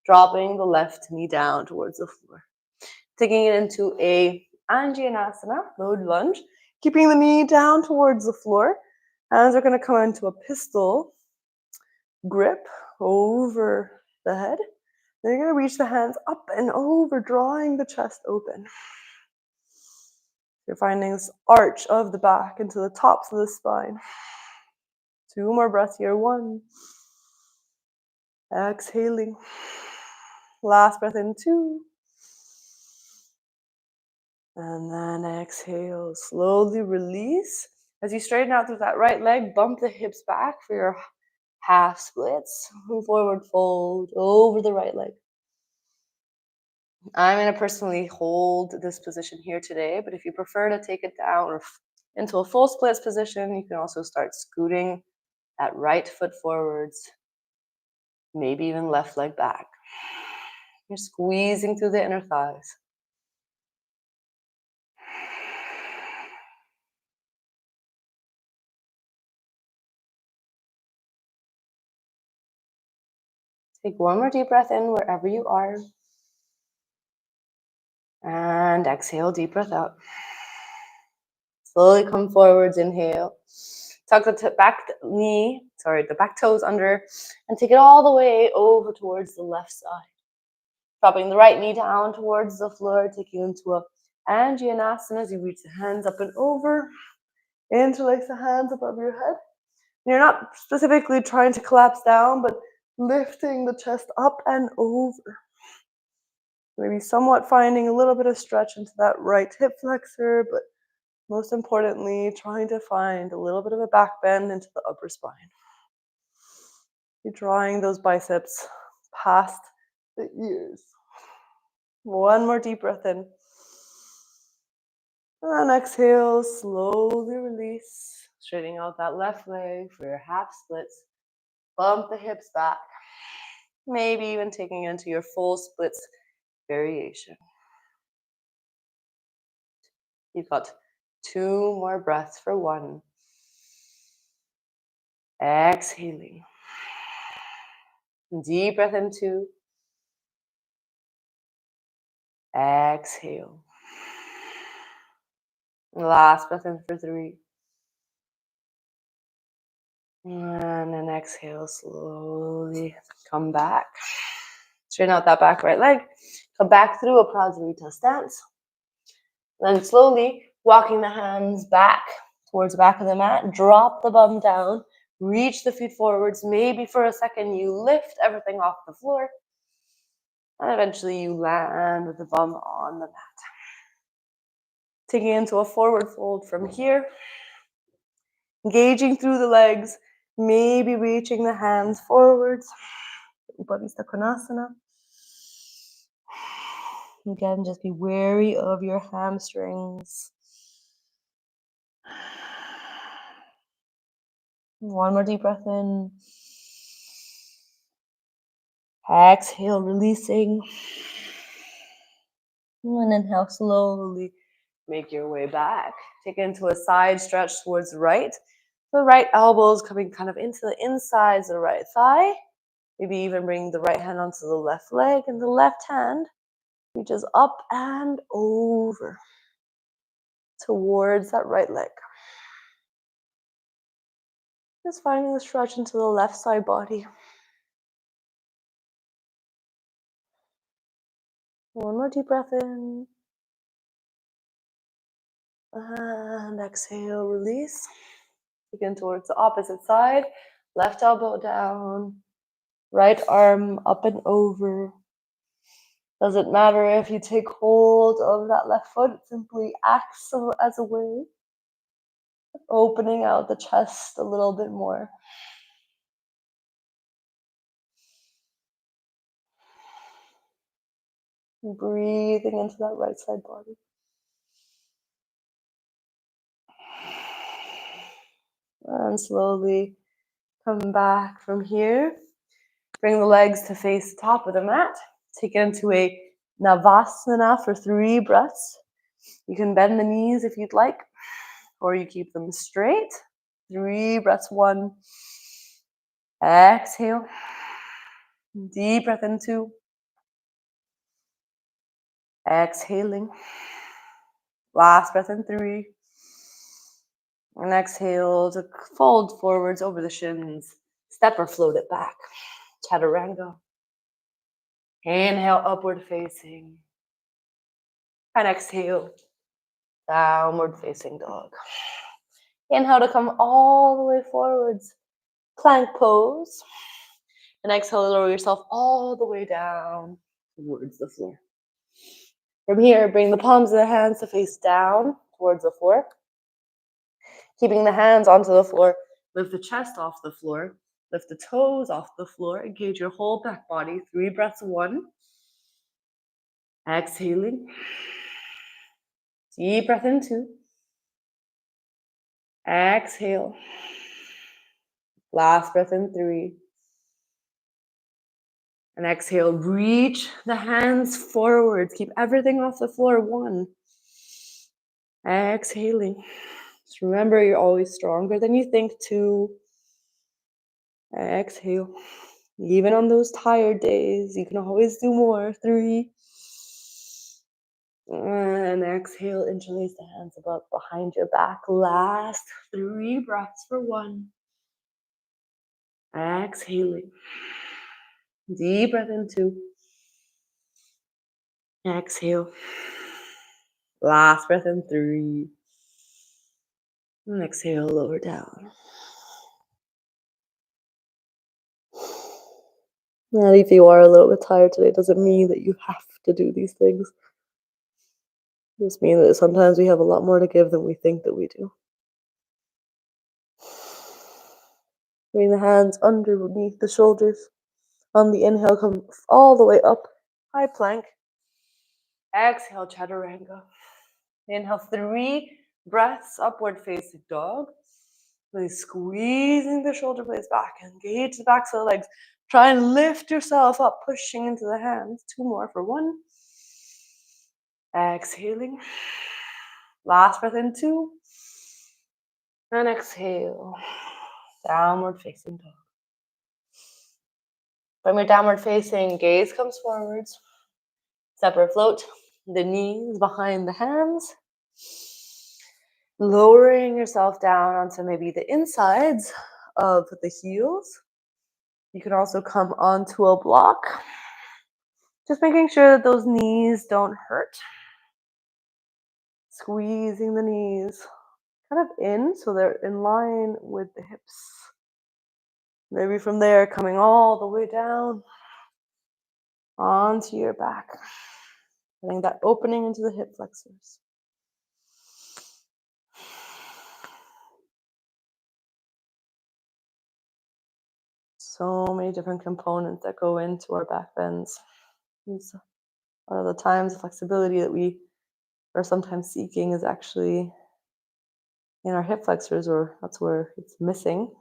dropping the left knee down towards the floor. Taking it into a Anjaneyasana, low lunge, keeping the knee down towards the floor. Hands are going to come into a pistol grip over the head. Then you're going to reach the hands up and over, drawing the chest open. You're finding this arch of the back into the tops of the spine. 2 more breaths here. 1. Exhaling. Last breath in. 2. And then exhale. Slowly release. As you straighten out through that right leg, bump the hips back for your half splits. Move forward, fold over the right leg. I'm going to personally hold this position here today, but if you prefer to take it down or into a full splits position, you can also start scooting that right foot forwards, maybe even left leg back. You're squeezing through the inner thighs. Take one more deep breath in wherever you are. And exhale, deep breath out. Slowly come forwards, inhale. Tuck the back toes under and take it all the way over towards the left side. Dropping the right knee down towards the floor, taking into a Anjaneyasana as you reach the hands up and over. Interlace the hands above your head. You're not specifically trying to collapse down, but lifting the chest up and over. Maybe somewhat finding a little bit of stretch into that right hip flexor, but most importantly, trying to find a little bit of a back bend into the upper spine. You're drawing those biceps past the ears. One more deep breath in. And exhale, slowly release. Straightening out that left leg for your half splits. Bump the hips back. Maybe even taking it into your full splits variation. You've got 2 more breaths for 1. Exhaling. Deep breath in 2. Exhale. Last breath in for 3. And then exhale, slowly come back. Straighten out that back right leg. Come back through a Prasarita stance. Then slowly walking the hands back towards the back of the mat. Drop the bum down. Reach the feet forwards. Maybe for a second you lift everything off the floor. And eventually you land with the bum on the mat. Taking into a forward fold from here. Engaging through the legs. Maybe reaching the hands forwards. Upavista Konasana. Again, just be wary of your hamstrings. One more deep breath in. Exhale, releasing. And inhale, slowly make your way back. Take it into a side stretch towards the right. The right elbow is coming kind of into the insides of the right thigh. Maybe even bring the right hand onto the left leg, and the left hand reaches up and over towards that right leg. Just finding the stretch into the left side body. One more deep breath in. And exhale, release. Begin towards the opposite side. Left elbow down. Right arm up and over. Doesn't matter if you take hold of that left foot, it simply acts as a way of opening out the chest a little bit more. Breathing into that right side body. And slowly come back from here. Bring the legs to face the top of the mat. Take it into a Navasana for 3 breaths. You can bend the knees if you'd like, or you keep them straight. 3 breaths. 1. Exhale. Deep breath in. 2. Exhaling. Last breath in. 3. And exhale to fold forwards over the shins. Step or float it back. Chaturanga. Inhale, upward facing. And exhale, downward facing dog. Inhale to come all the way forwards. Plank pose. And exhale, lower yourself all the way down towards the floor. From here, bring the palms of the hands to face down towards the floor. Keeping the hands onto the floor, lift the chest off the floor. Lift the toes off the floor. Engage your whole back body. 3 breaths. 1. Exhaling. Deep breath in. 2. Exhale. Last breath in. 3. And exhale. Reach the hands forwards. Keep everything off the floor. 1. Exhaling. Just remember, you're always stronger than you think. 2. Exhale. Even on those tired days, you can always do more. 3. And exhale, interlace the hands above behind your back. Last 3 breaths for 1. Exhaling. Deep breath in. 2. Exhale. Last breath in. 3. And exhale, lower down. And if you are a little bit tired today, it doesn't mean that you have to do these things. It just means that sometimes we have a lot more to give than we think that we do. Bring the hands underneath the shoulders. On the inhale, come all the way up. High plank. Exhale, chaturanga. Inhale, 3 breaths, upward facing dog. Really squeezing the shoulder blades back. Engage the backs of the legs. Try and lift yourself up, pushing into the hands. 2 more for 1. Exhaling. Last breath in. 2. And exhale. Downward facing dog. From your downward facing, gaze comes forwards. Step or float the knees behind the hands. Lowering yourself down onto maybe the insides of the heels. You can also come onto a block. Just making sure that those knees don't hurt. Squeezing the knees kind of in so they're in line with the hips. Maybe from there, coming all the way down onto your back. Getting that opening into the hip flexors. So many different components that go into our back bends. These are the times the flexibility that we are sometimes seeking is actually in our hip flexors, or that's where it's missing.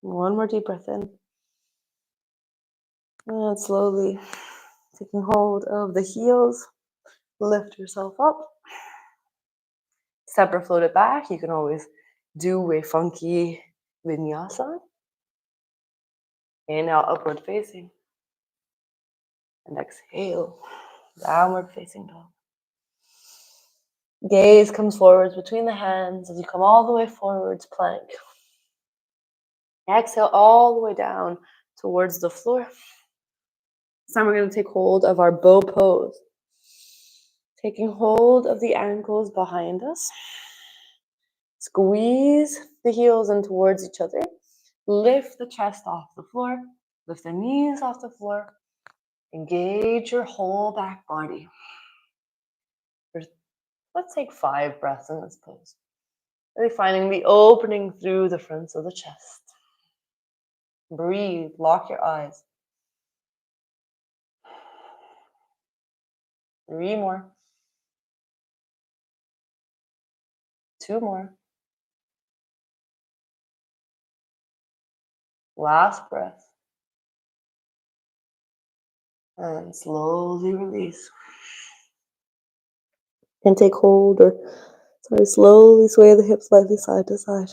One more deep breath in. And slowly taking hold of the heels. Lift yourself up. Step or float it back. You can always do a funky vinyasa. Inhale, upward facing. And exhale, downward facing dog. Gaze comes forwards between the hands as you come all the way forwards, plank. Exhale all the way down towards the floor. This time we're going to take hold of our bow pose. Taking hold of the ankles behind us. Squeeze the heels in towards each other. Lift the chest off the floor. Lift the knees off the floor. Engage your whole back body. Let's take 5 breaths in this pose. Really finding the opening through the fronts of the chest. Breathe, lock your eyes. 3 more. 2 more. Last breath. And slowly release. And take hold or slowly sway the hips slightly side to side.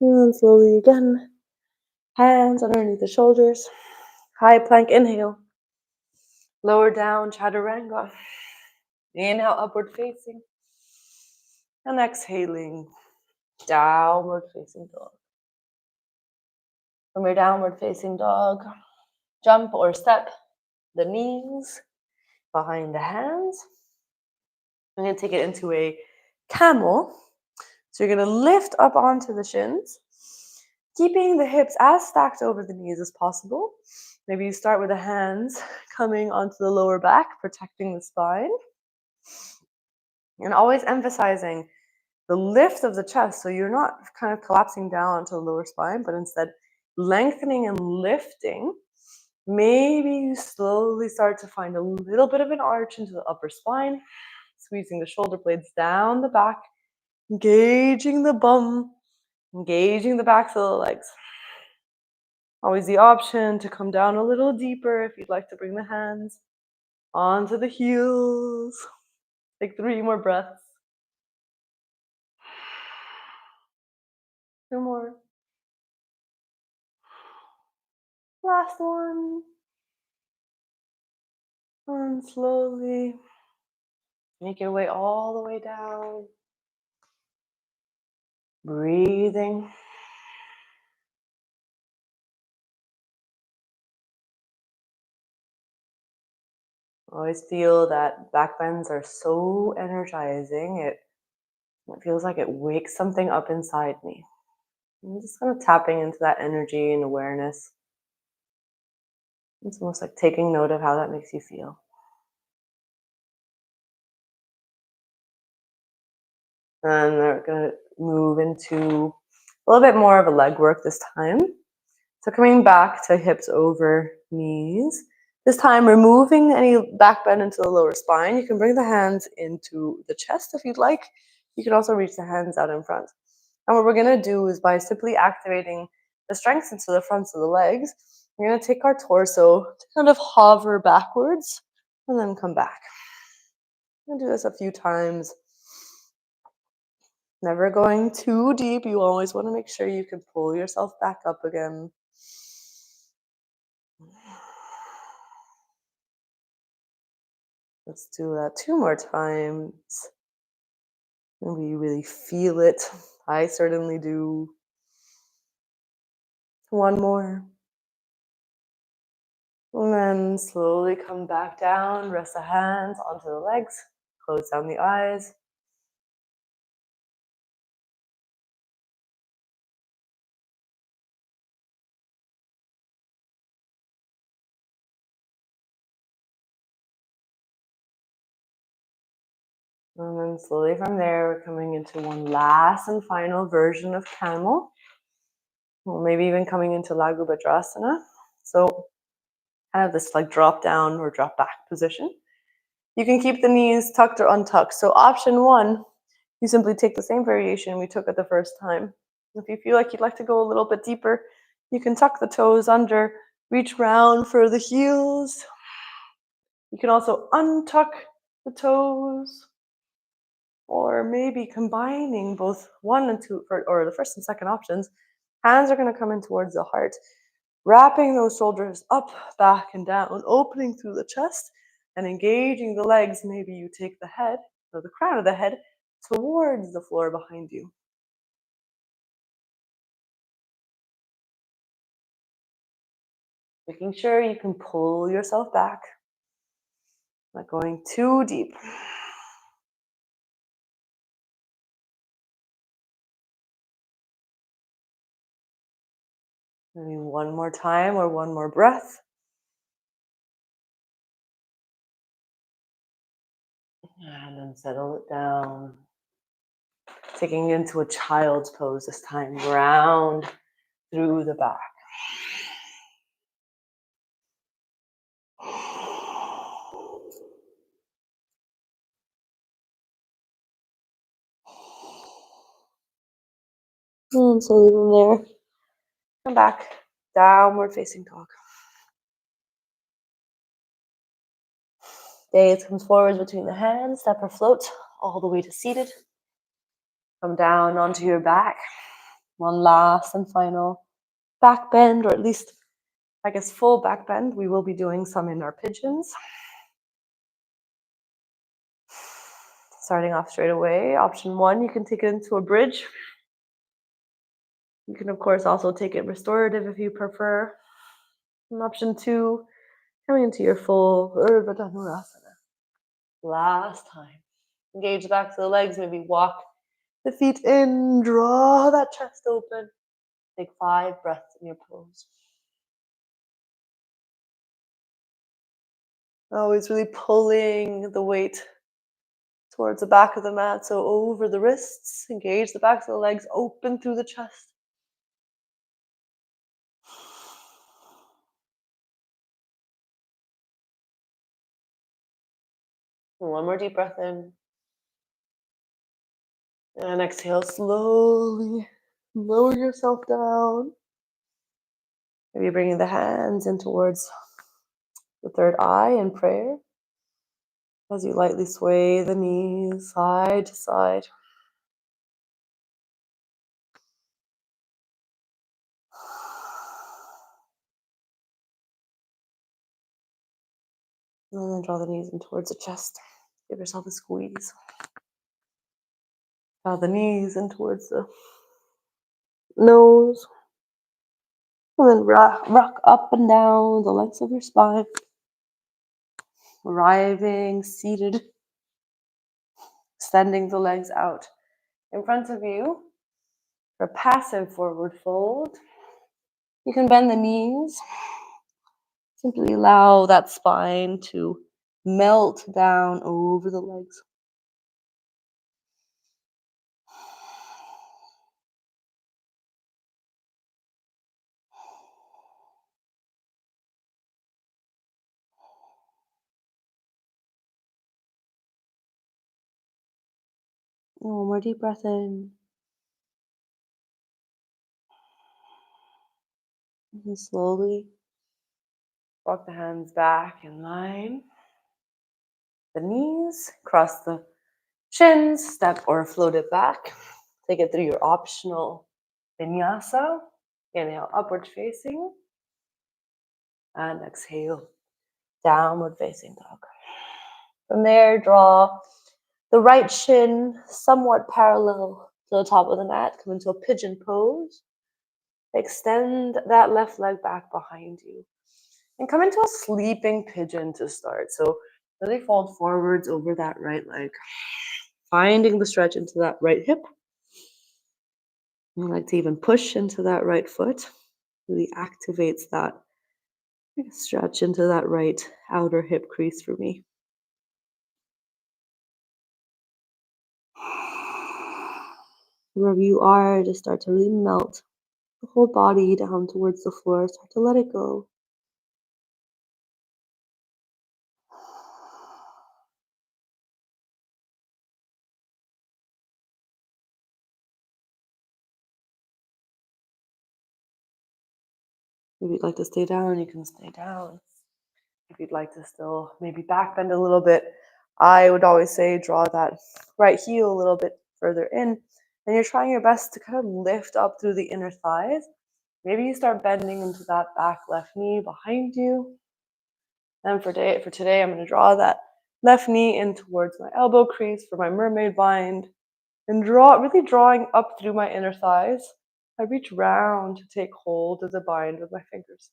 And slowly again. Hands underneath the shoulders. High plank, inhale. Lower down, chaturanga. Inhale, upward facing. And exhaling, downward facing dog. From your downward facing dog, jump or step the knees behind the hands. I'm going to take it into a camel. So you're going to lift up onto the shins, keeping the hips as stacked over the knees as possible. Maybe you start with the hands coming onto the lower back, protecting the spine. And always emphasizing the lift of the chest. So you're not kind of collapsing down onto the lower spine, but instead lengthening and lifting. Maybe you slowly start to find a little bit of an arch into the upper spine, squeezing the shoulder blades down the back, engaging the bum, engaging the backs of the legs. Always the option to come down a little deeper if you'd like to bring the hands onto the heels. Take 3 more breaths. 2 more. Last one. And slowly make your way all the way down. Breathing. I always feel that back bends are so energizing. It feels like it wakes something up inside me. I'm just kind of tapping into that energy and awareness. It's almost like taking note of how that makes you feel. And we're going to move into a little bit more of a leg work this time. So coming back to hips over knees. This time removing any back bend into the lower spine. You can bring the hands into the chest if you'd like. You can also reach the hands out in front. And what we're going to do is by simply activating the strength into the fronts of the legs, we're going to take our torso to kind of hover backwards and then come back. I'm going to do this a few times. Never going too deep. You always want to make sure you can pull yourself back up again. Let's do that 2 more times. Maybe you really feel it. I certainly do. 1 more. And then slowly come back down. Rest the hands onto the legs. Close down the eyes. And then slowly from there, we're coming into one last and final version of camel. Well, maybe even coming into Laghu Badrasana. So kind of this like drop down or drop back position. You can keep the knees tucked or untucked. So option 1, you simply take the same variation we took at the first time. If you feel like you'd like to go a little bit deeper, you can tuck the toes under, reach round for the heels. You can also untuck the toes, or maybe combining both 1 and 2, or the first and second options. Hands are going to come in towards the heart, wrapping those shoulders up, back, and down, opening through the chest, and engaging the legs. Maybe you take the head, or the crown of the head, towards the floor behind you. Making sure you can pull yourself back, not going too deep. Maybe one more time or one more breath. And then settle it down. Taking into a child's pose this time, round through the back. And slowly from there, come back, downward facing dog. Gaze comes forwards between the hands, step or float all the way to seated. Come down onto your back. One last and final back bend, or at least, I guess, full back bend. We will be doing some in our pigeons. Starting off straight away, option one, you can take it into a bridge. You can, of course, also take it restorative if you prefer. And option two, coming into your full Urdhva Dhanurasana. Last time. Engage the backs of the legs, maybe walk the feet in, draw that chest open. Take 5 breaths in your pose. Always really pulling the weight towards the back of the mat, so over the wrists. Engage the backs of the legs, open through the chest. One more deep breath in. And exhale slowly. Lower yourself down. Maybe bringing the hands in towards the third eye in prayer. As you lightly sway the knees side to side. And then draw the knees in towards the chest. Give yourself a squeeze. Draw the knees in towards the nose. And then rock up and down the lengths of your spine. Arriving seated. Extending the legs out in front of you for passive forward fold. You can bend the knees. Simply allow that spine to melt down over the legs. One more deep breath in. And slowly walk the hands back in line. The knees, cross the shins, step or float it back. Take it through your optional vinyasa. Inhale, upward facing. And exhale, downward facing dog. From there, draw the right shin somewhat parallel to the top of the mat. Come into a pigeon pose. Extend that left leg back behind you. And come into a sleeping pigeon to start. So really fold forwards over that right leg. Finding the stretch into that right hip. I like to even push into that right foot. Really activates that stretch into that right outer hip crease for me. Wherever you are, just start to really melt the whole body down towards the floor. Start to let it go. If you'd like to stay down, you can stay down. If you'd like to still maybe back bend a little bit, I would always say draw that right heel a little bit further in. And you're trying your best to kind of lift up through the inner thighs. Maybe you start bending into that back left knee behind you. And for today, I'm going to draw that left knee in towards my elbow crease for my mermaid bind. And really drawing up through my inner thighs. I reach round to take hold of the bind with my fingers.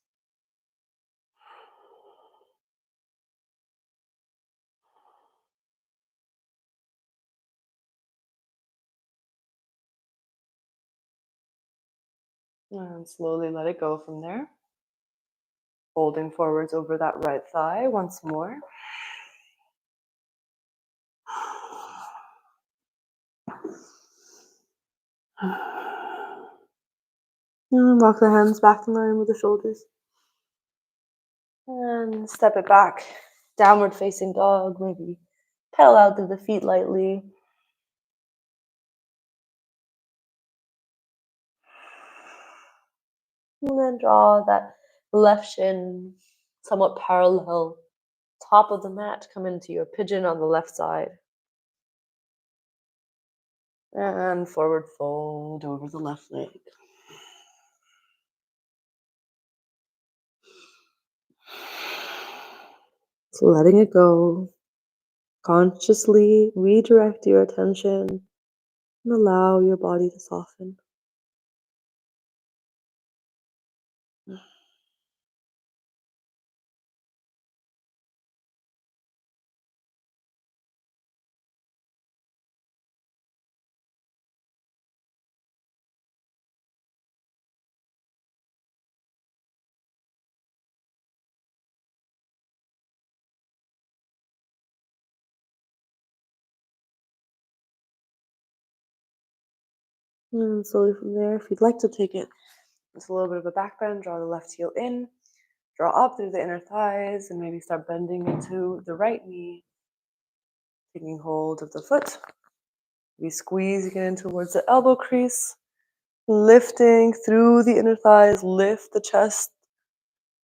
And slowly let it go from there. Folding forwards over that right thigh once more. And walk the hands back in line with the shoulders. And step it back. Downward facing dog, maybe pedal out through the feet lightly. And then draw that left shin somewhat parallel. Top of the mat, come into your pigeon on the left side. And forward fold over the left leg. So letting it go. Consciously redirect your attention and allow your body to soften. And slowly from there, if you'd like to take it, it's a little bit of a back bend. Draw the left heel in, draw up through the inner thighs, and maybe start bending into the right knee, taking hold of the foot. Maybe squeezing it in towards the elbow crease, lifting through the inner thighs, lift the chest,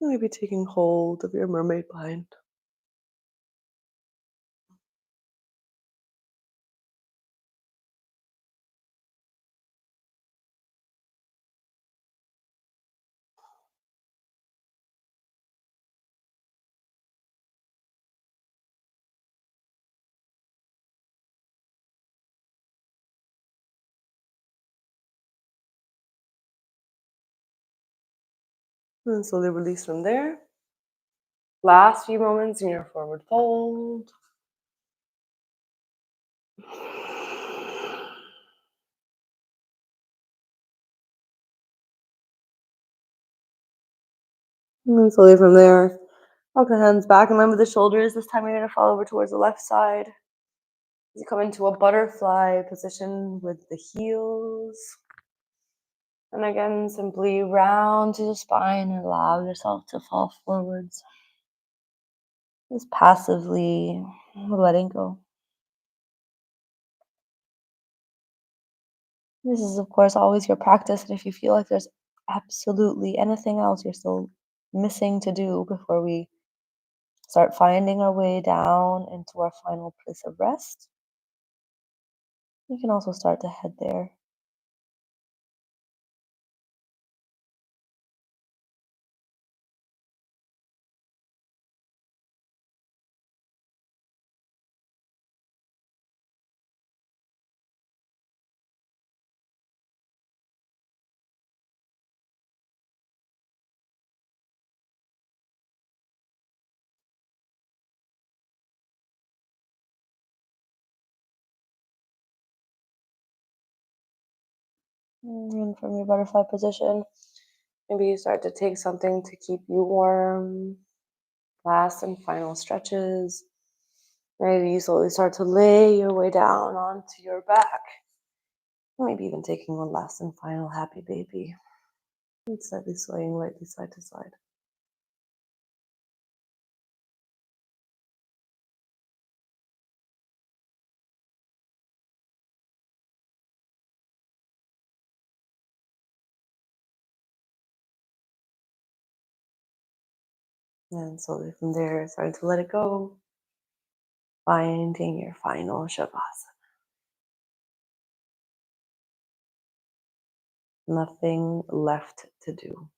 and maybe taking hold of your mermaid bind. And slowly release from there. Last few moments in your forward fold. And then slowly from there, walk the hands back in line with the shoulders. This time you're going to fall over towards the left side. You come into a butterfly position with the heels. And again, simply round to the spine and allow yourself to fall forwards. Just passively letting go. This is, of course, always your practice. And if you feel like there's absolutely anything else you're still missing to do before we start finding our way down into our final place of rest, you can also start to head there. And from your butterfly position, maybe you start to take something to keep you warm. Last and final stretches. Maybe you slowly start to lay your way down onto your back. Maybe even taking one last and final happy baby. And slightly swaying lightly side to side. And slowly from there, starting to let it go. Finding your final Shavasana. Nothing left to do.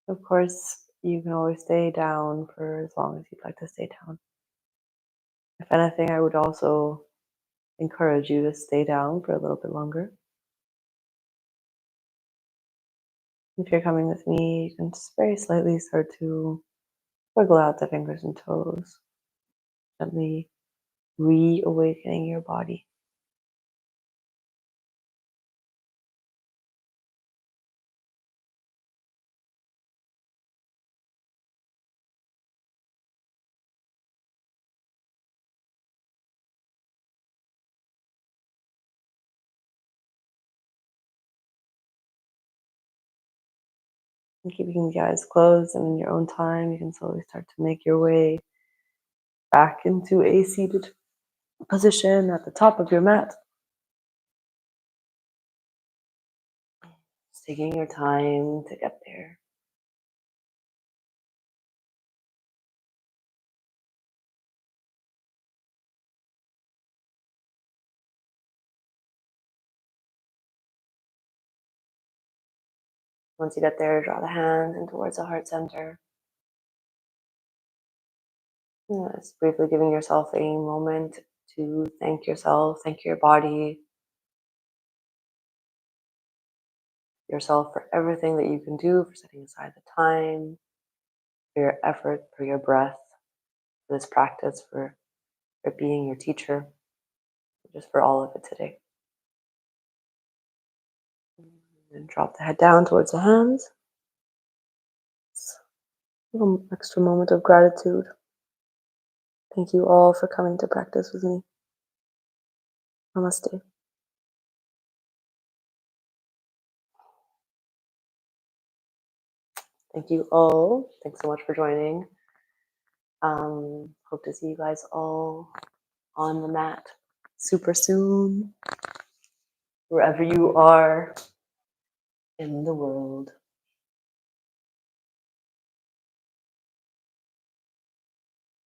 Of course, you can always stay down for as long as you'd like to stay down. If anything, I would also encourage you to stay down for a little bit longer. If you're coming with me, you can just very slightly start to wiggle out the fingers and toes, gently reawakening your body. And keeping the eyes closed, and in your own time, you can slowly start to make your way back into a seated position at the top of your mat. Just taking your time to get there. Once you get there, draw the hands in towards the heart center. Just briefly giving yourself a moment to thank yourself, thank your body, yourself for everything that you can do, for setting aside the time, for your effort, for your breath, for this practice, for being your teacher, just for all of it today. And drop the head down towards the hands. A little extra moment of gratitude. Thank you all for coming to practice with me. Namaste. Thank you all. Thanks so much for joining. Hope to see you guys all on the mat super soon, wherever you are in the world.